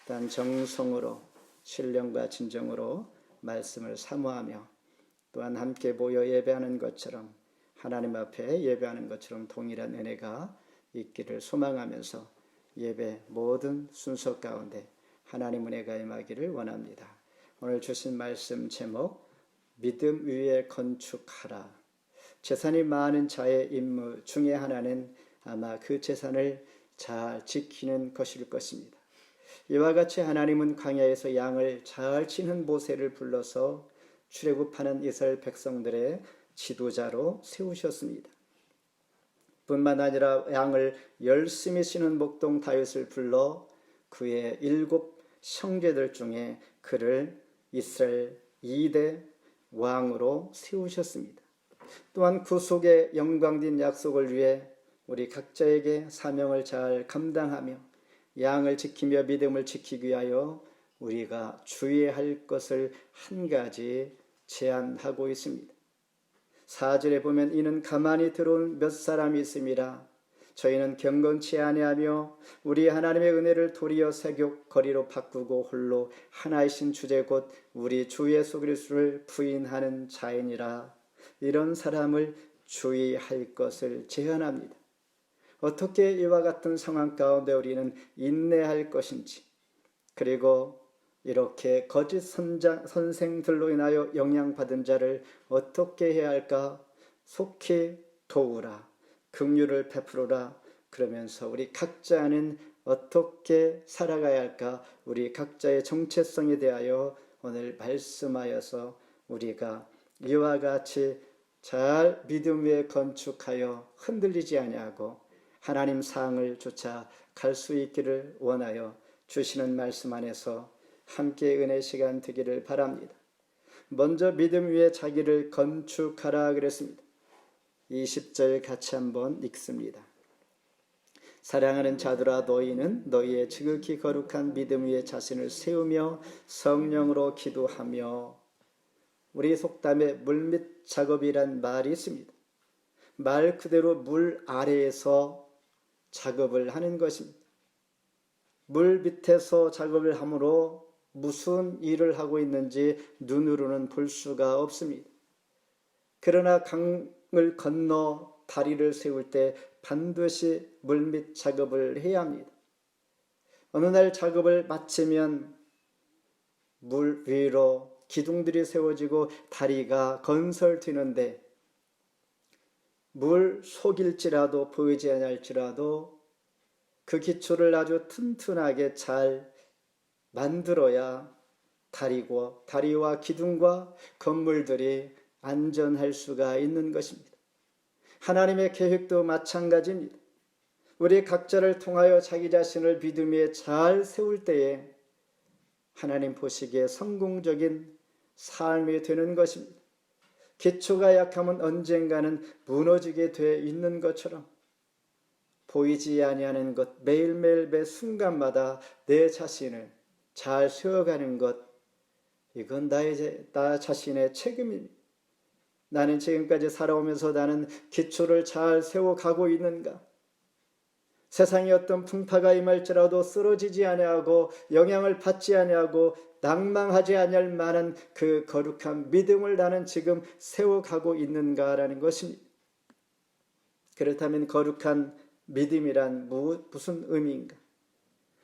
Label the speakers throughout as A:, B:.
A: 또한 정성으로 신령과 진정으로 말씀을 사모하며 또한 함께 모여 예배하는 것처럼 하나님 앞에 예배하는 것처럼 동일한 은혜가 있기를 소망하면서 예배 모든 순서 가운데 하나님 은혜가 임하기를 원합니다. 오늘 주신 말씀 제목 믿음 위에 건축하라. 재산이 많은 자의 임무 중에 하나는 아마 그 재산을 잘 지키는 것일 것입니다. 이와 같이 하나님은 광야에서 양을 잘 치는 모세를 불러서 출애굽하는 이스라엘 백성들의 지도자로 세우셨습니다. 뿐만 아니라 양을 열심히 치는 목동 다윗을 불러 그의 7 형제들 중에 그를 이스라엘 2대 왕으로 세우셨습니다. 또한 구속의 영광진 약속을 위해 우리 각자에게 사명을 잘 감당하며 양을 지키며 믿음을 지키기 위하여 우리가 주의할 것을 한 가지 제안하고 있습니다. 4절에 보면 이는 가만히 들어온 몇 사람이 있음이라. 저희는 경건치 아니하며 우리 하나님의 은혜를 도리어 세욕거리로 바꾸고 홀로 하나이신 주제 곧 우리 주 예수 그리스도를 부인하는 자이니라. 이런 사람을 주의할 것을 제안합니다. 어떻게 이와 같은 상황 가운데 우리는 인내할 것인지, 그리고 이렇게 거짓 선생들로 인하여 영향받은 자를 어떻게 해야 할까? 속히 도우라, 긍휼을 베풀어라. 그러면서 우리 각자는 어떻게 살아가야 할까? 우리 각자의 정체성에 대하여 오늘 말씀하여서 우리가 이와 같이 잘 믿음 위에 건축하여 흔들리지 아니하고 하나님 사항을 쫓아 갈 수 있기를 원하여 주시는 말씀 안에서 함께 은혜 시간 되기를 바랍니다. 먼저 믿음 위에 자기를 건축하라 그랬습니다. 20절 같이 한번 읽습니다. 사랑하는 자들아 너희는 너희의 지극히 거룩한 믿음 위에 자신을 세우며 성령으로 기도하며. 우리 속담에 물밑 작업이란 말이 있습니다. 말 그대로 물 아래에서 작업을 하는 것입니다. 물 밑에서 작업을 하므로 무슨 일을 하고 있는지 눈으로는 볼 수가 없습니다. 그러나 강을 건너 다리를 세울 때 반드시 물밑 작업을 해야 합니다. 어느 날 작업을 마치면 물 위로 기둥들이 세워지고 다리가 건설되는데 물 속일지라도 보이지 않을지라도 그 기초를 아주 튼튼하게 잘 만들어야 다리와 기둥과 건물들이 안전할 수가 있는 것입니다. 하나님의 계획도 마찬가지입니다. 우리 각자를 통하여 자기 자신을 믿음 위에 잘 세울 때에 하나님 보시기에 성공적인 삶이 되는 것입니다. 기초가 약하면 언젠가는 무너지게 돼 있는 것처럼 보이지 아니하는 것, 매일매일 매 순간마다 내 자신을 잘 세워가는 것, 이건 나 자신의 책임입니다. 나는 지금까지 살아오면서 나는 기초를 잘 세워가고 있는가? 세상에 어떤 풍파가 임할지라도 쓰러지지 아니하고 영향을 받지 아니하고 낭망하지 아니할 만한 그 거룩한 믿음을 나는 지금 세워가고 있는가라는 것입니다. 그렇다면 거룩한 믿음이란 무슨 의미인가?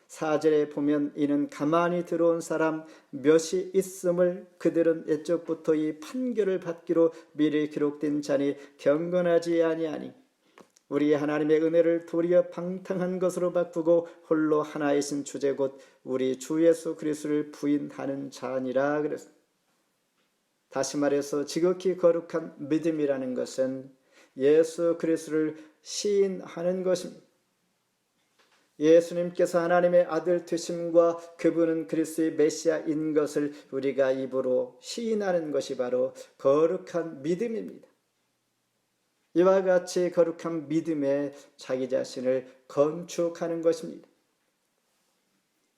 A: 4절에 보면 이는 가만히 들어온 사람 몇이 있음을 그들은 옛적부터 이 판결을 받기로 미리 기록된 자니 경건하지 아니하니 우리 하나님의 은혜를 도리어 방탕한 것으로 바꾸고 홀로 하나이신 주제 곧 우리 주 예수 그리스도를 부인하는 자니라 그랬습니다. 다시 말해서 지극히 거룩한 믿음이라는 것은 예수 그리스도를 시인하는 것입니다. 예수님께서 하나님의 아들 되심과 그분은 그리스도의 메시아인 것을 우리가 입으로 시인하는 것이 바로 거룩한 믿음입니다. 이와 같이 거룩한 믿음에 자기 자신을 건축하는 것입니다.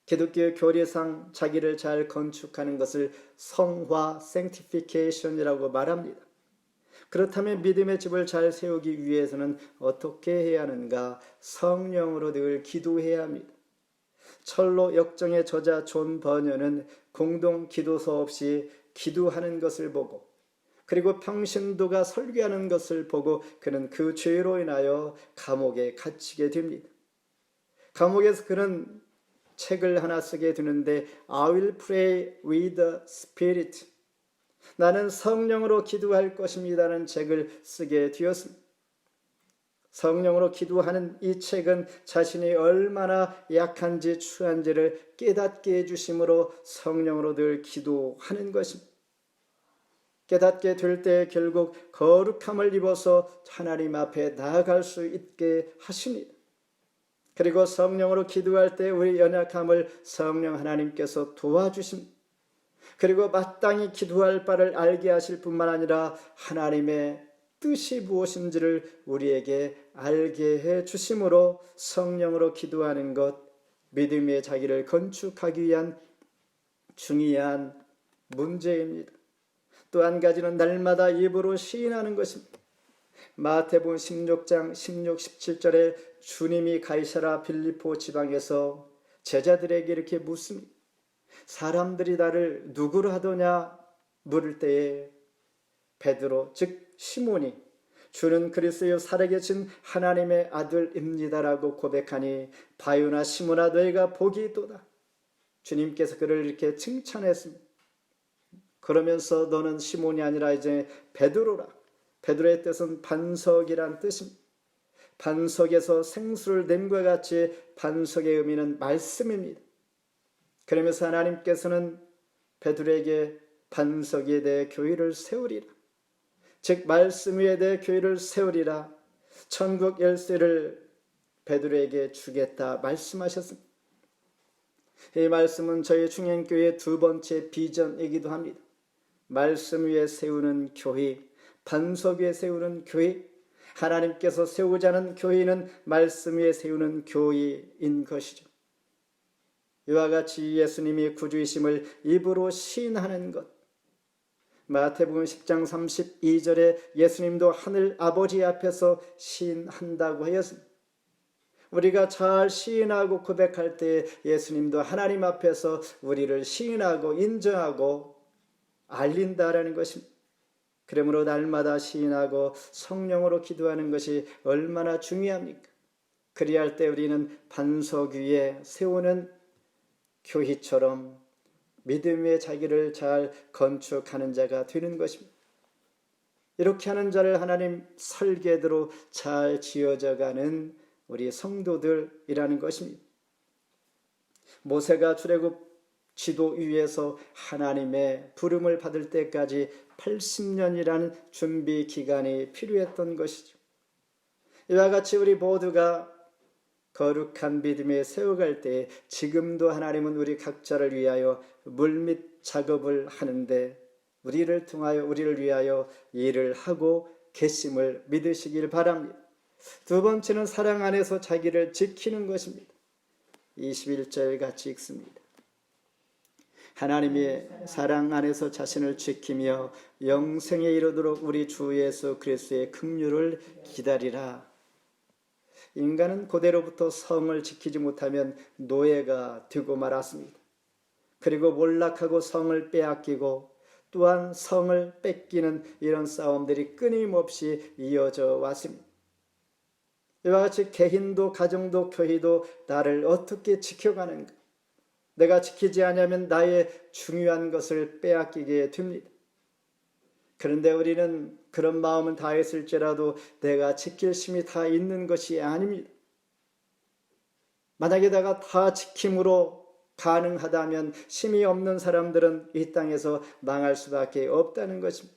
A: 기독교의 교리상 자기를 잘 건축하는 것을 성화, sanctification이라고 말합니다. 그렇다면 믿음의 집을 잘 세우기 위해서는 어떻게 해야 하는가? 성령으로 늘 기도해야 합니다. 철로 역정의 저자 존 버녀는 공동 기도소 없이 기도하는 것을 보고 그리고 평신도가 설교하는 것을 보고 그는 그 죄로 인하여 감옥에 갇히게 됩니다. 감옥에서 그는 책을 하나 쓰게 되는데 I will pray with the Spirit, 나는 성령으로 기도할 것입니다라는 책을 쓰게 되었습니다. 성령으로 기도하는 이 책은 자신이 얼마나 약한지 추한지를 깨닫게 해주심으로 성령으로 늘 기도하는 것입니다. 깨닫게 될 때 결국 거룩함을 입어서 하나님 앞에 나아갈 수 있게 하십니다. 그리고 성령으로 기도할 때 우리 연약함을 성령 하나님께서 도와주십니다. 그리고 마땅히 기도할 바를 알게 하실 뿐만 아니라 하나님의 뜻이 무엇인지를 우리에게 알게 해 주심으로 성령으로 기도하는 것, 믿음의 자기를 건축하기 위한 중요한 문제입니다. 또 한 가지는 날마다 입으로 시인하는 것입니다. 마태복음 16장 16, 17절에 주님이 가이사라 빌립보 지방에서 제자들에게 이렇게 묻습니다. 사람들이 나를 누구로 하더냐 물을 때에 베드로 즉 시몬이 주는 그리스도여 살아계신 하나님의 아들입니다라고 고백하니 바요나 시몬아 너희가 복이 있도다. 주님께서 그를 이렇게 칭찬했습니다. 그러면서 너는 시몬이 아니라 이제 베드로라. 베드로의 뜻은 반석이란 뜻입니다. 반석에서 생수를 냄과 같이 반석의 의미는 말씀입니다. 그러면서 하나님께서는 베드로에게 반석 위에 대해 교회를 세우리라. 즉 말씀 위에 대해 교회를 세우리라. 천국 열쇠를 베드로에게 주겠다 말씀하셨습니다. 이 말씀은 저희 중행교회의 두 번째 비전이기도 합니다. 말씀 위에 세우는 교회, 반석 위에 세우는 교회, 하나님께서 세우고자 하는 교회는 말씀 위에 세우는 교회인 것이죠. 이와 같이 예수님이 구주이심을 입으로 시인하는 것, 마태복음 10장 32절에 예수님도 하늘 아버지 앞에서 시인한다고 하였습니다. 우리가 잘 시인하고 고백할 때 예수님도 하나님 앞에서 우리를 시인하고 인정하고 알린다라는 것입니다. 그러므로 날마다 시인하고 성령으로 기도하는 것이 얼마나 중요합니까? 그리할 때 우리는 반석 위에 세우는 교회처럼 믿음의 자기를 잘 건축하는 자가 되는 것입니다. 이렇게 하는 자를 하나님 설계대로 잘 지어져가는 우리 성도들이라는 것입니다. 모세가 출애굽 지도 위에서 하나님의 부름을 받을 때까지 80년이라는 준비 기간이 필요했던 것이죠. 이와 같이 우리 모두가 거룩한 믿음에 세워갈 때 지금도 하나님은 우리 각자를 위하여 물밑 작업을 하는데 우리를 통하여 우리를 위하여 일을 하고 계심을 믿으시길 바랍니다. 두 번째는 사랑 안에서 자기를 지키는 것입니다. 21절 같이 읽습니다. 하나님의 사랑 안에서 자신을 지키며 영생에 이르도록 우리 주 예수 그리스도의 긍휼을 기다리라. 인간은 고대로부터 성을 지키지 못하면 노예가 되고 말았습니다. 그리고 몰락하고 성을 빼앗기고 또한 성을 뺏기는 이런 싸움들이 끊임없이 이어져 왔습니다. 이와 같이 개인도 가정도 교회도 나를 어떻게 지켜가는가? 내가 지키지 않으면 나의 중요한 것을 빼앗기게 됩니다. 그런데 우리는 그런 마음은 다했을지라도 내가 지킬 힘이 다 있는 것이 아닙니다. 만약에 내가 다 지킴으로 가능하다면 힘이 없는 사람들은 이 땅에서 망할 수밖에 없다는 것입니다.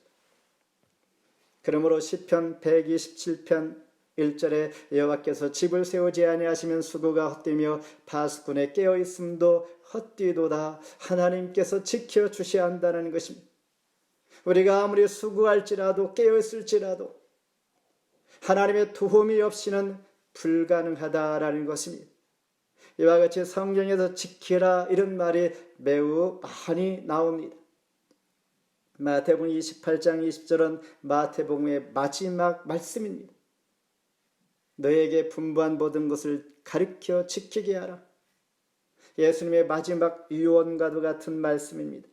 A: 그러므로 시편 127편 1절에 여호와께서 집을 세우지 아니하시면 수고가 헛되며 파수꾼에 깨어있음도 헛되도다. 하나님께서 지켜주셔야 한다는 것입니다. 우리가 아무리 수고할지라도 깨어있을지라도 하나님의 도움이 없이는 불가능하다라는 것입니다. 이와 같이 성경에서 지키라 이런 말이 매우 많이 나옵니다. 마태복음 28장 20절은 마태복음의 마지막 말씀입니다. 너에게 분부한 모든 것을 가르쳐 지키게 하라. 예수님의 마지막 유언과도 같은 말씀입니다.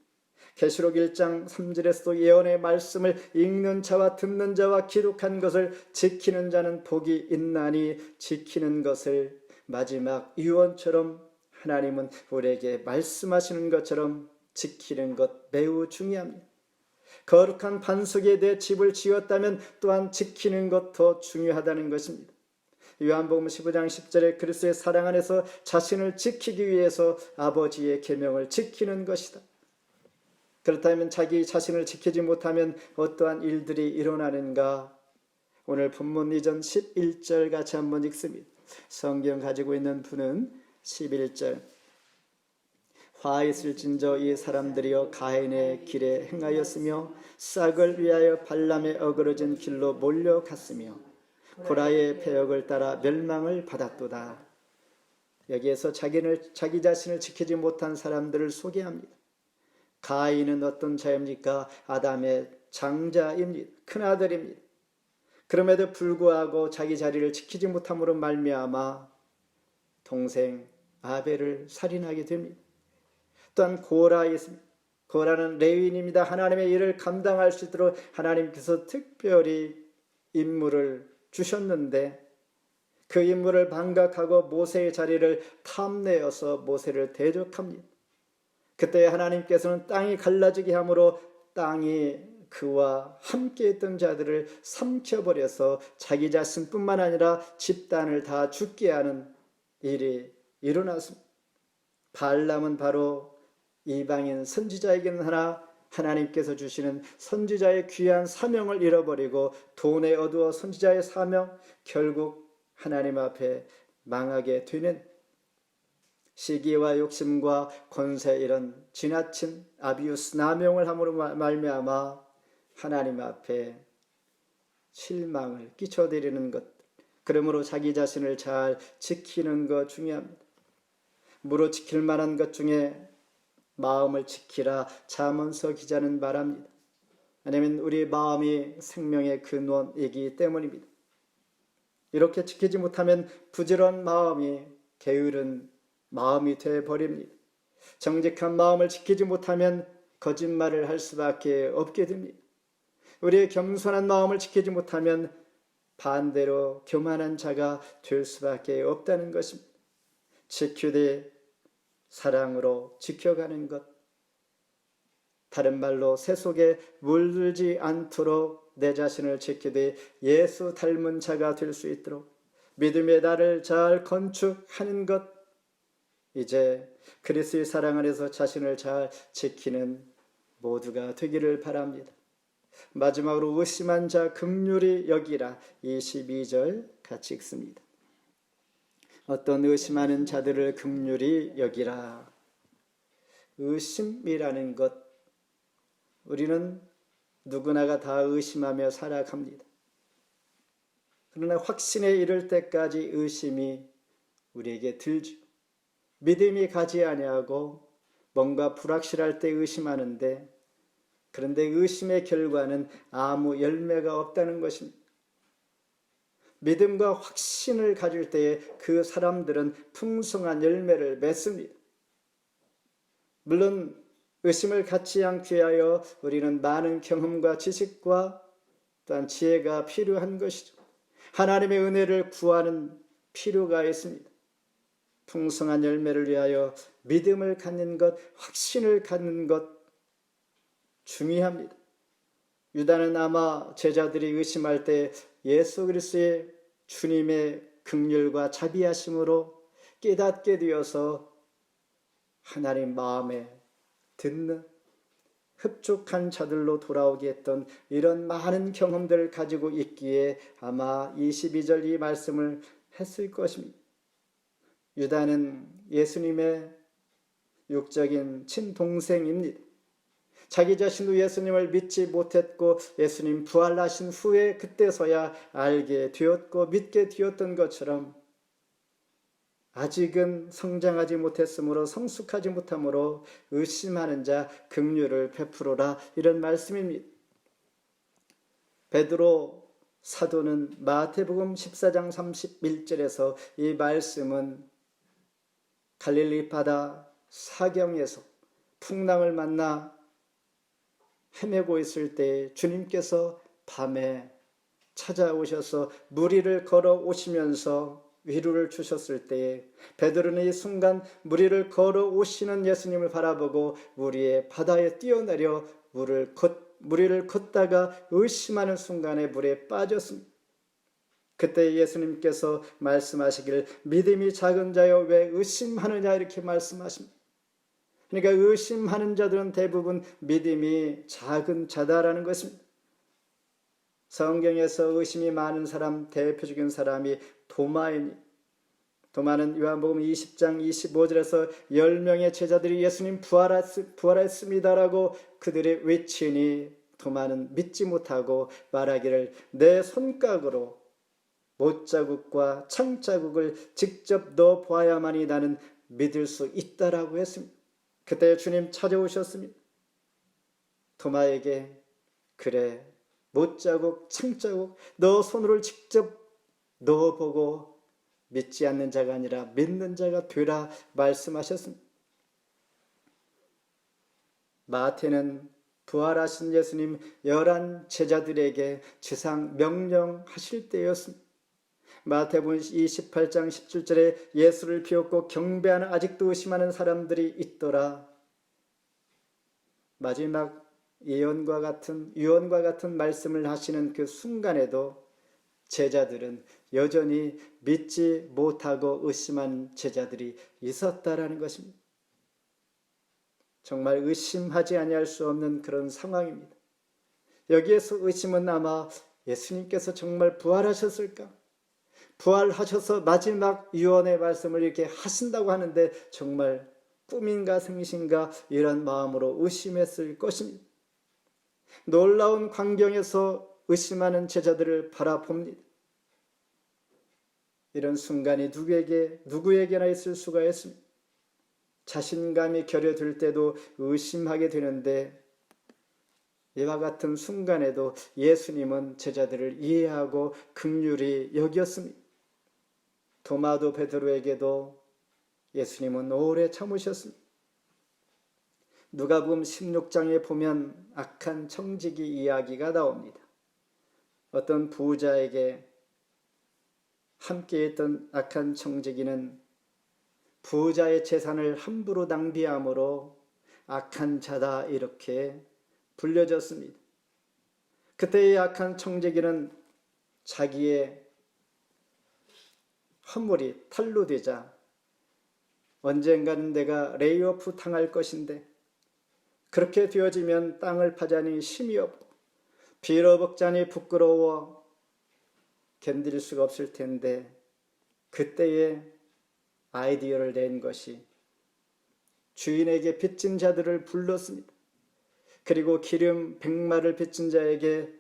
A: 계시록 1장 3절에서도 예언의 말씀을 읽는 자와 듣는 자와 기록한 것을 지키는 자는 복이 있나니, 지키는 것을 마지막 유언처럼 하나님은 우리에게 말씀하시는 것처럼 지키는 것 매우 중요합니다. 거룩한 반석에 내 집을 지었다면 또한 지키는 것 더 중요하다는 것입니다. 요한복음 15장 10절에 그리스도의 사랑 안에서 자신을 지키기 위해서 아버지의 계명을 지키는 것이다. 그렇다면 자기 자신을 지키지 못하면 어떠한 일들이 일어나는가? 오늘 본문 이전 11절 같이 한번 읽습니다. 성경 가지고 있는 분은 11절. 화 있을진저 이 사람들이여 가인의 길에 행하였으며 싹을 위하여 발람의 어그러진 길로 몰려갔으며 고라의 패역을 따라 멸망을 받았도다. 여기에서 자기 자신을 지키지 못한 사람들을 소개합니다. 가인은 어떤 자입니까? 아담의 장자입니다. 큰아들입니다. 그럼에도 불구하고 자기 자리를 지키지 못함으로 말미암아 동생 아벨을 살인하게 됩니다. 또한 고라 있습니다. 고라는 레위인입니다. 하나님의 일을 감당할 수 있도록 하나님께서 특별히 임무를 주셨는데 그 임무를 반각하고 모세의 자리를 탐내어서 모세를 대적합니다. 그때 하나님께서는 땅이 갈라지게 함으로 땅이 그와 함께 있던 자들을 삼켜버려서 자기 자신뿐만 아니라 집단을 다 죽게 하는 일이 일어났습니다. 발람은 바로 이방인 선지자이긴 하나 하나님께서 주시는 선지자의 귀한 사명을 잃어버리고 돈에 어두워 선지자의 사명, 결국 하나님 앞에 망하게 되는 시기와 욕심과 권세, 이런 지나친 아비우스 남용을 함으로 말미암아 하나님 앞에 실망을 끼쳐드리는 것, 그러므로 자기 자신을 잘 지키는 것 중요합니다. 무릇 지킬 만한 것 중에 마음을 지키라 잠언서 기자는 말합니다. 왜냐하면 우리 마음이 생명의 근원이기 때문입니다. 이렇게 지키지 못하면 부지런한 마음이 게으른 마음이 되어버립니다. 정직한 마음을 지키지 못하면 거짓말을 할 수밖에 없게 됩니다. 우리의 겸손한 마음을 지키지 못하면 반대로 교만한 자가 될 수밖에 없다는 것입니다. 지키되 사랑으로 지켜가는 것, 다른 말로 새 속에 물들지 않도록 내 자신을 지키되 예수 닮은 자가 될 수 있도록 믿음의 나를 잘 건축하는 것, 이제 그리스도의 사랑 안에서 자신을 잘 지키는 모두가 되기를 바랍니다. 마지막으로 의심한 자 긍휼히 여기라, 22절 같이 읽습니다. 어떤 의심하는 자들을 긍휼히 여기라. 의심이라는 것, 우리는 누구나가 다 의심하며 살아갑니다. 그러나 확신에 이를 때까지 의심이 우리에게 들죠. 믿음이 가지 아니하고 뭔가 불확실할 때 의심하는데, 그런데 의심의 결과는 아무 열매가 없다는 것입니다. 믿음과 확신을 가질 때에 그 사람들은 풍성한 열매를 맺습니다. 물론 의심을 갖지 않기 위하여 우리는 많은 경험과 지식과 또한 지혜가 필요한 것이죠. 하나님의 은혜를 구하는 필요가 있습니다. 풍성한 열매를 위하여 믿음을 갖는 것, 확신을 갖는 것 중요합니다. 유다는 아마 제자들이 의심할 때 예수 그리스도의 주님의 긍휼과 자비하심으로 깨닫게 되어서 하나님 마음에 듣는 흡족한 자들로 돌아오게 했던 이런 많은 경험들을 가지고 있기에 아마 22절 이 말씀을 했을 것입니다. 유다는 예수님의 육적인 친동생입니다. 자기 자신도 예수님을 믿지 못했고 예수님 부활하신 후에 그때서야 알게 되었고 믿게 되었던 것처럼 아직은 성장하지 못했으므로 성숙하지 못하므로 의심하는 자 긍휼을 베풀어라, 이런 말씀입니다. 베드로 사도는 마태복음 14장 31절에서 이 말씀은 갈릴리 바다 사경에서 풍랑을 만나 헤매고 있을 때 주님께서 밤에 찾아오셔서 물 위를 걸어 오시면서 위로를 주셨을 때에 베드로는 이 순간 물 위를 걸어 오시는 예수님을 바라보고 물 위에 바다에 뛰어내려 물 위를 걷다가 의심하는 순간에 물에 빠졌습니다. 그때 예수님께서 말씀하시길 믿음이 작은 자여 왜 의심하느냐 이렇게 말씀하십니다. 그러니까 의심하는 자들은 대부분 믿음이 작은 자다라는 것입니다. 성경에서 의심이 많은 사람 대표적인 사람이 도마입니다. 도마는 요한복음 20장 25절에서 10명의 제자들이 예수님 부활했습니다라고 그들이 외치니 도마는 믿지 못하고 말하기를 내 손가락으로 못자국과 창자국을 직접 넣어 보아야만이 나는 믿을 수 있다라고 했습니다. 그때 주님 찾아오셨습니다. 도마에게 그래 못자국 창자국 너 손으로 직접 넣어보고 믿지 않는 자가 아니라 믿는 자가 되라 말씀하셨습니다. 마태는 부활하신 예수님 11 제자들에게 지상 명령하실 때였습니다. 마태복음 28장 17절에 예수를 비웃고 경배하는 아직도 의심하는 사람들이 있더라. 마지막 예언과 같은 유언과 같은 말씀을 하시는 그 순간에도 제자들은 여전히 믿지 못하고 의심한 제자들이 있었다라는 것입니다. 정말 의심하지 아니할 수 없는 그런 상황입니다. 여기에서 의심은 아마 예수님께서 정말 부활하셨을까? 부활하셔서 마지막 유언의 말씀을 이렇게 하신다고 하는데 정말 꿈인가 생신가 이런 마음으로 의심했을 것입니다. 놀라운 광경에서 의심하는 제자들을 바라봅니다. 이런 순간이 누구에게나 있을 수가 있습니다. 자신감이 결여될 때도 의심하게 되는데 이와 같은 순간에도 예수님은 제자들을 이해하고 긍휼히 여겼습니다. 도마도 베드로에게도 예수님은 오래 참으셨습니다. 누가복음 16장에 보면 악한 청지기 이야기가 나옵니다. 어떤 부자에게 함께했던 악한 청지기는 부자의 재산을 함부로 낭비함으로 악한 자다 이렇게 불려졌습니다. 그때의 악한 청지기는 자기의 허물이 탄로되자 언젠가는 내가 레이오프 당할 것인데 그렇게 되어지면 땅을 파자니 힘이 없고 빌어먹자니 부끄러워 견딜 수가 없을 텐데 그때에 아이디어를 낸 것이 주인에게 빚진 자들을 불렀습니다. 그리고 기름 100마를 빚진 자에게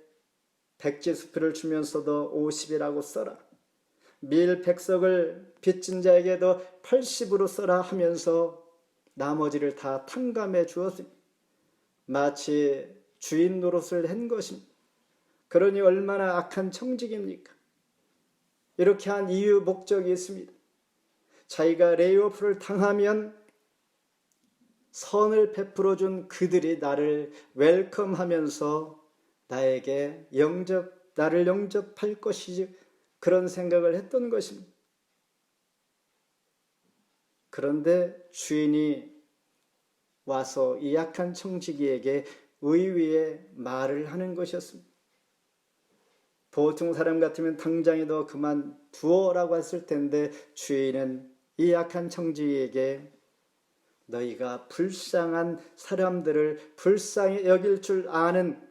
A: 백지수표를 주면서도 50이라고 써라. 밀 100석을 빚진 자에게도 80으로 써라 하면서 나머지를 다 탕감해 주었습니다. 마치 주인 노릇을 한 것입니다. 그러니 얼마나 악한 청직입니까? 이렇게 한 이유 목적이 있습니다. 자기가 레이오프를 당하면 선을 베풀어준 그들이 나를 웰컴하면서 나를 영접할 것이지 그런 생각을 했던 것입니다. 그런데 주인이 와서 이 약한 청지기에게 의위의 말을 하는 것이었습니다. 보통 사람 같으면 당장에 너 그만두어라고 했을 텐데 주인은 이 약한 청지기에게 너희가 불쌍한 사람들을 불쌍히 여길 줄 아는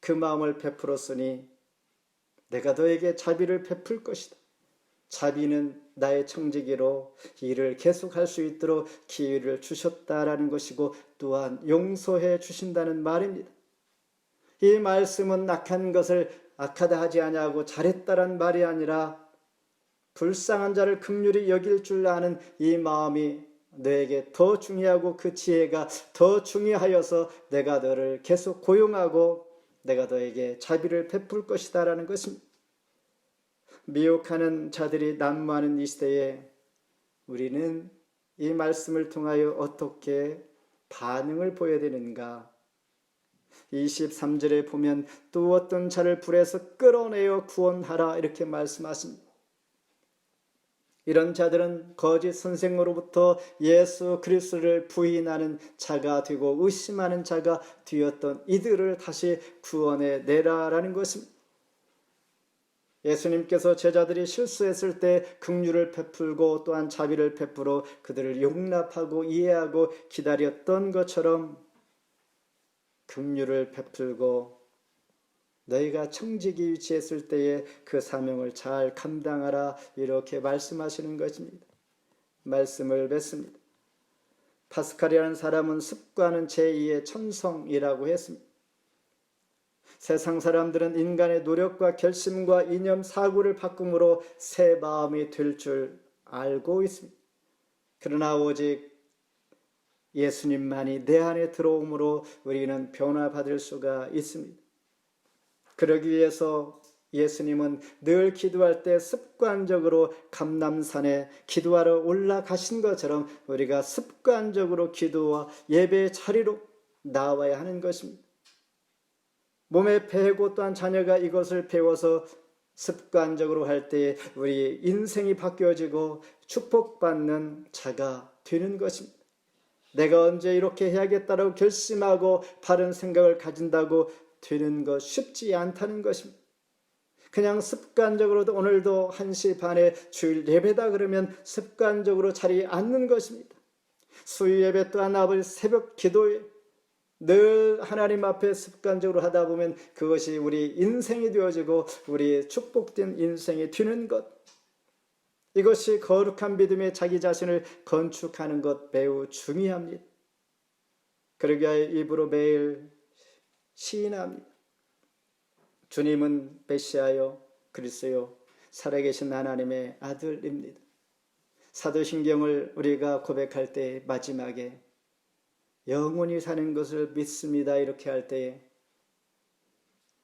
A: 그 마음을 베풀었으니 내가 너에게 자비를 베풀 것이다. 자비는 나의 청지기로 일을 계속할 수 있도록 기회를 주셨다라는 것이고 또한 용서해 주신다는 말입니다. 이 말씀은 악한 것을 악하다 하지 아니하고 잘했다란 말이 아니라 불쌍한 자를 긍휼히 여길 줄 아는 이 마음이 너에게 더 중요하고 그 지혜가 더 중요하여서 내가 너를 계속 고용하고 내가 너에게 자비를 베풀 것이다 라는 것입니다. 미혹하는 자들이 난무하는 이 시대에 우리는 이 말씀을 통하여 어떻게 반응을 보여야 되는가? 23절에 보면 또 어떤 자를 불에서 끌어내어 구원하라 이렇게 말씀하십니다. 이런 자들은 거짓 선생으로부터 예수 그리스도를 부인하는 자가 되고 의심하는 자가 되었던 이들을 다시 구원해 내라라는 것입니다. 예수님께서 제자들이 실수했을 때 긍휼을 베풀고 또한 자비를 베풀어 그들을 용납하고 이해하고 기다렸던 것처럼 긍휼을 베풀고 너희가 청지기 위치했을 때에 그 사명을 잘 감당하라 이렇게 말씀하시는 것입니다. 말씀을 맺습니다. 파스칼이라는 사람은 습관은 제2의 천성이라고 했습니다. 세상 사람들은 인간의 노력과 결심과 이념 사고를 바꿈으로 새 마음이 될 줄 알고 있습니다. 그러나 오직 예수님만이 내 안에 들어옴으로 우리는 변화받을 수가 있습니다. 그러기 위해서 예수님은 늘 기도할 때 습관적으로 감람산에 기도하러 올라가신 것처럼 우리가 습관적으로 기도와 예배의 자리로 나와야 하는 것입니다. 몸에 배고 또한 자녀가 이것을 배워서 습관적으로 할 때 우리 인생이 바뀌어지고 축복받는 자가 되는 것입니다. 내가 언제 이렇게 해야겠다고 결심하고 바른 생각을 가진다고 되는 것 쉽지 않다는 것입니다. 그냥 습관적으로도 오늘도 1시 반에 주일 예배다 그러면 습관적으로 자리에 앉는 것입니다. 수요 예배 또한 아버지 새벽 기도에 늘 하나님 앞에 습관적으로 하다 보면 그것이 우리 인생이 되어지고 우리 축복된 인생이 되는 것, 이것이 거룩한 믿음의 자기 자신을 건축하는 것 매우 중요합니다. 그러기 위하여 입으로 매일 시인합니다. 주님은 메시아요 그리스도요 살아계신 하나님의 아들입니다. 사도신경을 우리가 고백할 때 마지막에 영원히 사는 것을 믿습니다 이렇게 할 때에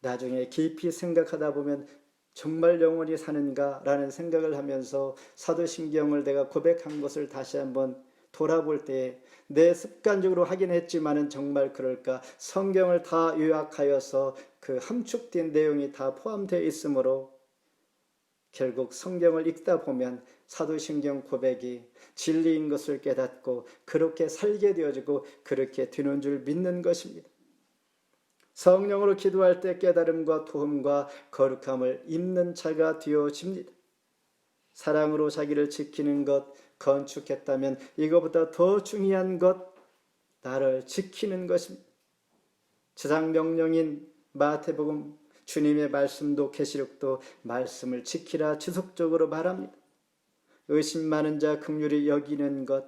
A: 나중에 깊이 생각하다 보면 정말 영원히 사는가 라는 생각을 하면서 사도신경을 내가 고백한 것을 다시 한번 돌아볼 때 내 습관적으로 하긴 했지만은 정말 그럴까? 성경을 다 요약하여서 그 함축된 내용이 다 포함되어 있으므로 결국 성경을 읽다 보면 사도신경 고백이 진리인 것을 깨닫고 그렇게 살게 되어지고 그렇게 되는 줄 믿는 것입니다. 성령으로 기도할 때 깨달음과 도움과 거룩함을 입는 자가 되어집니다. 사랑으로 자기를 지키는 것, 건축했다면 이거보다 더 중요한 것, 나를 지키는 것입니다. 지상 명령인 마태복음 주님의 말씀도 계시록도 말씀을 지키라 지속적으로 말합니다. 의심 많은 자 긍휼히 여기는 것,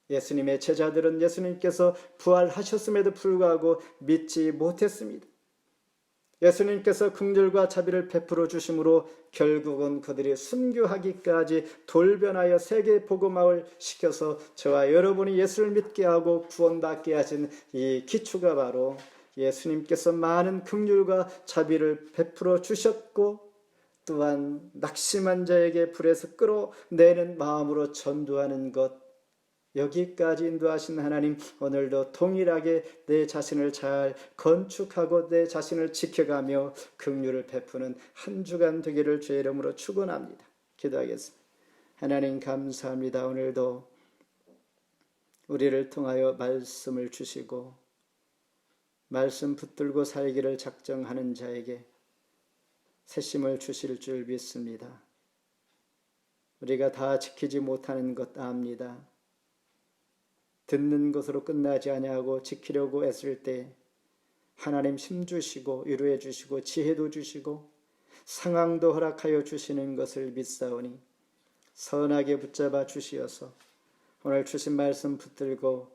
A: 예수님의 제자들은 예수님께서 부활하셨음에도 불구하고 믿지 못했습니다. 예수님께서 긍휼과 자비를 베풀어 주심으로 결국은 그들이 순교하기까지 돌변하여 세계 복음화를 시켜서 저와 여러분이 예수를 믿게 하고 구원받게 하신 이 기초가 바로 예수님께서 많은 긍휼과 자비를 베풀어 주셨고 또한 낙심한 자에게 불에서 끌어내는 마음으로 전도하는 것, 여기까지 인도하신 하나님, 오늘도 동일하게 내 자신을 잘 건축하고 내 자신을 지켜가며 긍휼을 베푸는 한 주간 되기를 주의 이름으로 축원합니다. 기도하겠습니다. 하나님 감사합니다. 오늘도 우리를 통하여 말씀을 주시고 말씀 붙들고 살기를 작정하는 자에게 새심을 주실 줄 믿습니다. 우리가 다 지키지 못하는 것 압니다. 듣는 것으로 끝나지 아니하고 지키려고 애쓸 때 하나님 힘 주시고 위로해 주시고 지혜도 주시고 상황도 허락하여 주시는 것을 믿사오니 선하게 붙잡아 주시어서 오늘 주신 말씀 붙들고